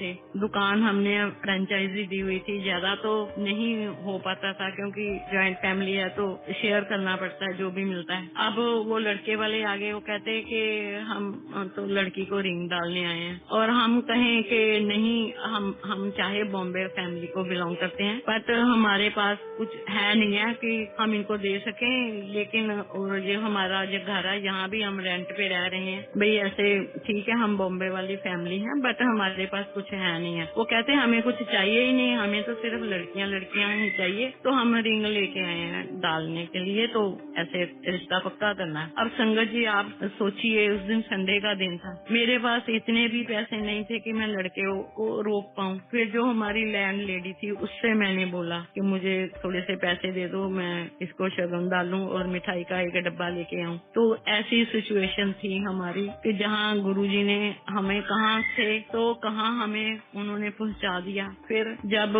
थे। दुकान हमने फ्रेंचाइजी दी हुई थी, ज्यादा तो नहीं हो पाता था क्योंकि जॉइंट फैमिली है तो शेयर करना पड़ता है जो भी मिलता है। अब वो लड़के वाले आगे वो कहते हैं कि हम तो लड़की को रिंग डालने आए हैं, और हम कहें कि नहीं, हम चाहे बॉम्बे फैमिली को बिलोंग करते हैं बट हमारे पास कुछ है नहीं है कि हम इनको दे सकें, लेकिन और ये हमारा जो घर है यहाँ भी हम रेंट पे रह रहे हैं भाई, ऐसे ठीक है हम बॉम्बे वाली फैमिली हैं बट हमारे पास कुछ है नहीं है। वो कहते हैं हमें कुछ चाहिए ही नहीं, हमें तो सिर्फ लड़कियां ही चाहिए, तो हम रिंग लेके आए हैं डालने के लिए, तो ऐसे रिश्ता पक्का करना है। अब संगत जी आप सोचिए, उस दिन संडे का दिन था, मेरे पास इतने भी पैसे नहीं थे कि मैं लड़के को रोक पाऊँ। फिर जो हमारी लैंड लेडी थी उससे मैंने बोला कि मुझे थोड़े से पैसे दे दो, मैं इसको शगुन डालूं और मिठाई का एक डब्बा लेके आऊं। तो ऐसी सिचुएशन थी हमारी कि जहाँ गुरुजी ने हमें कहाँ थे तो कहाँ हमें उन्होंने पहुँचा दिया। फिर जब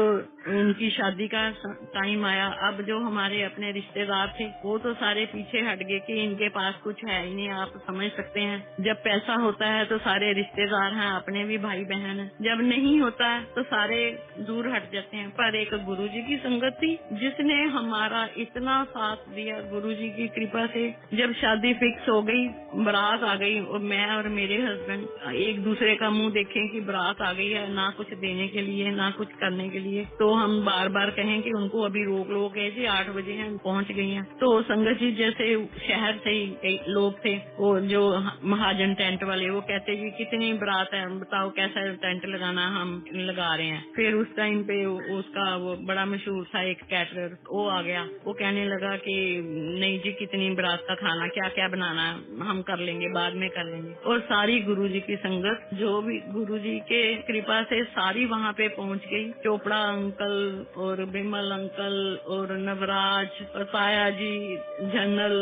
उनकी शादी का टाइम आया, अब जो हमारे अपने रिश्तेदार थे वो तो सारे पीछे हट गए कि इनके पास कुछ है ही नहीं। आप समझ सकते हैं जब पैसा होता है तो सारे रिश्तेदार हैं, अपने भी भाई बहन हैं, जब नहीं होता है तो सारे दूर हट जाते हैं। पर एक गुरुजी की संगत थी जिसने हमारा इतना साथ दिया, गुरुजी की कृपा से। जब शादी फिक्स हो गई, बारात आ गई और मैं और मेरे हस्बैंड एक दूसरे का मुंह देखें कि बारात आ गई है, ना कुछ देने के लिए ना कुछ करने के लिए, तो हम बार बार कहें कि उनको अभी रोक लो के जी 8 बजे हैं पहुंच गई हैं। तो संगत जी जैसे शहर से ही कई लोग थे, वो जो महाजन टेंट वाले, वो कहते जी कितनी बारात है बताओ, कैसा टेंट लगाना, हम लगा रहे हैं। फिर उस टाइम पे उसका वो बड़ा मशहूर था एक कैटरर, वो आ गया, वो कहने लगा कि नहीं जी कितनी बारात का खाना क्या क्या बनाना है हम कर लेंगे, बाद में कर लेंगे। और सारी गुरुजी की संगत जो भी गुरुजी के कृपा से सारी वहाँ पे पहुँच गई। चोपड़ा अंकल और बिमल अंकल और नवराज और पाया जी, जनरल,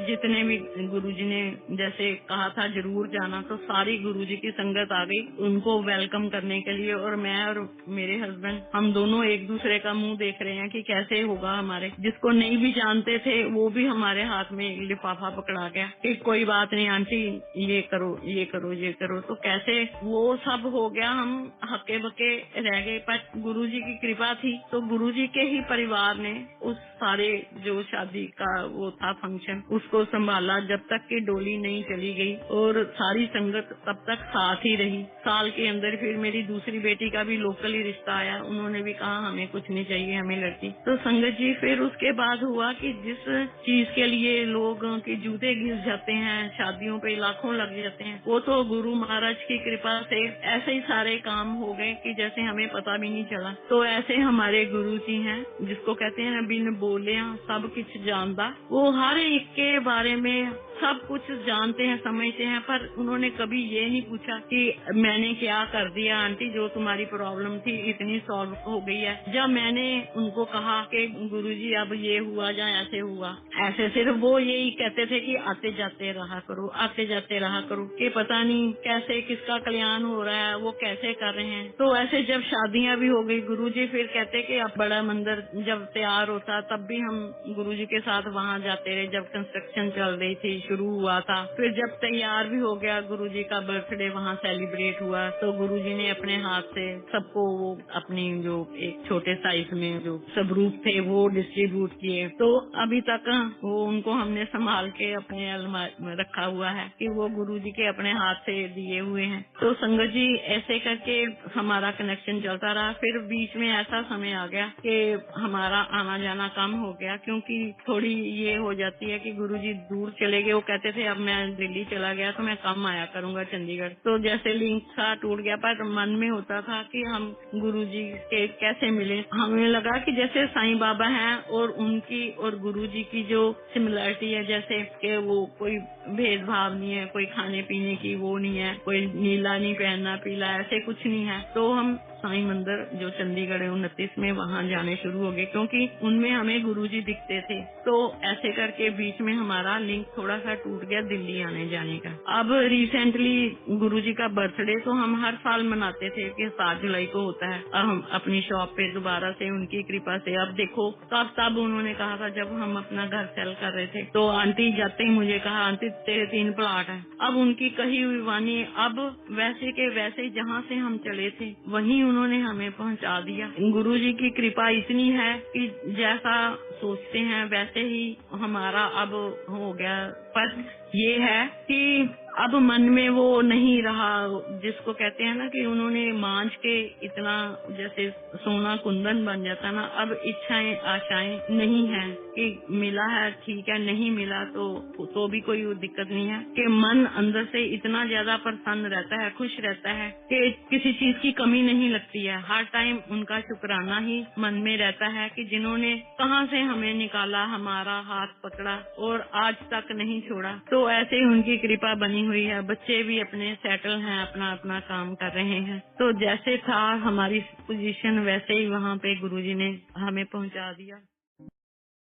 जितने भी गुरुजी ने जैसे कहा था जरूर जाना, तो सारी गुरुजी की संगत आ गई उनको वेलकम करने के लिए। और मैं और मेरे हस्बैंड हम दोनों एक दूसरे का मुंह देख रहे हैं कि कैसे होगा। हमारे जिसको नहीं भी जानते थे वो भी हमारे हाथ में लिफाफा पकड़ा गया कि कोई बात नहीं आंटी, ये करो ये करो ये करो, तो कैसे वो सब हो गया। हम हक्के बक्के रह गए, पर गुरुजी की कृपा थी तो गुरुजी के ही परिवार ने उस सारे जो शादी का वो था फंक्शन, उसको संभाला जब तक कि डोली नहीं चली गई, और सारी संगत तब तक साथ ही रही। साल के अंदर फिर मेरी दूसरी बेटी का भी लोकल ही रिश्ता आया, उन्होंने भी कहा हमें कुछ नहीं चाहिए, हमें लड़की। तो संगत जी फिर उसके बाद हुआ कि जिस चीज के लिए लोगों के जूते घिस जाते हैं, शादियों पे लाखों लग जाते हैं, वो तो गुरु महाराज की कृपा से ऐसे ही सारे काम हो गए कि जैसे हमें पता भी नहीं चला। तो ऐसे हमारे गुरु जी हैं जिसको कहते हैं बिन बोले सब कुछ जानता, वो हर एक के बारे में सब कुछ जानते हैं समझते हैं, पर उन्होंने कभी ये नहीं पूछा कि मैंने क्या कर दिया आंटी, जो तुम्हारी प्रॉब्लम थी इतनी सॉल्व हो गई है। जब मैंने उनको कहा कि गुरुजी अब ये हुआ या ऐसे हुआ, ऐसे सिर्फ वो यही कहते थे कि आते जाते रहा करो, आते जाते रहा करो, कि पता नहीं कैसे किसका कल्याण हो रहा है, वो कैसे कर रहे हैं। तो ऐसे जब शादियां भी हो गई, गुरुजी फिर कहते कि अब बड़ा मंदिर जब तैयार होता तब भी हम गुरुजी के साथ वहाँ जाते रहे। जब कंस्ट्रक्शन चल रही थी, शुरू हुआ था, फिर जब तैयार भी हो गया, गुरुजी का बर्थडे वहाँ सेलिब्रेट हुआ, तो गुरुजी ने अपने हाथ से सबको वो अपनी जो एक छोटे साइज में जो सबरूप थे वो डिस्ट्रीब्यूट किए। तो अभी तक वो उनको हमने संभाल के अपने अलमारी में रखा हुआ है कि वो गुरुजी के अपने हाथ से दिए हुए हैं। तो संगत जी ऐसे करके हमारा कनेक्शन चलता रहा। फिर बीच में ऐसा समय आ गया कि हमारा आना जाना कम हो गया, क्योंकि थोड़ी ये हो जाती है कि गुरुजी दूर चले गए। वो कहते थे अब मैं दिल्ली चला गया तो मैं कम आया करूंगा चंडीगढ़, तो जैसे लिंक सा टूट गया। पर मन में होता था कि हम गुरुजी के कैसे मिले। हमें लगा कि जैसे साईं बाबा हैं और उनकी और गुरुजी की जो सिमिलरिटी है, जैसे कि वो कोई भेदभाव नहीं है, कोई खाने पीने की वो नहीं है, कोई नीला नहीं पहनना पीला, ऐसे कुछ नहीं है। तो हम साईं मंदिर जो चंडीगढ़ है 29 में, वहाँ जाने शुरू हो गए क्योंकि उनमें हमें गुरुजी दिखते थे। तो ऐसे करके बीच में हमारा लिंक थोड़ा सा टूट गया दिल्ली आने जाने का। अब रिसेंटली गुरुजी का बर्थडे तो हम हर साल मनाते थे कि 7 जुलाई को होता है। अब हम अपनी शॉप पे दोबारा से उनकी कृपा से, अब देखो तब उन्होंने कहा था जब हम अपना घर सेल कर रहे थे तो आंटी जाते ही मुझे कहा, आंटी तेरे 3 प्लाट है। अब उनकी कही हुई वाणी, अब वैसे के वैसे जहाँ से हम चले थे वहीं उन्होंने हमें पहुँचा दिया। गुरुजी की कृपा इतनी है कि जैसा सोचते हैं वैसे ही हमारा अब हो गया। पर ये है कि अब मन में वो नहीं रहा, जिसको कहते हैं ना कि उन्होंने मांझ के इतना जैसे सोना कुंदन बन जाता ना, अब इच्छाएं आशाएं नहीं है कि मिला है ठीक है, नहीं मिला तो भी कोई दिक्कत नहीं है, कि मन अंदर से इतना ज्यादा प्रसन्न रहता है, खुश रहता है कि किसी चीज की कमी नहीं लगती है। हर टाइम उनका शुक्राना ही मन में रहता है कि जिन्होंने कहाँ से हमें निकाला, हमारा हाथ पकड़ा और आज तक नहीं छोड़ा। तो ऐसे ही उनकी कृपा बनी हुई है। बच्चे भी अपने सेटल हैं, अपना अपना काम कर रहे हैं। तो जैसे था हमारी पोजीशन वैसे ही वहाँ पे गुरुजी ने हमें पहुँचा दिया।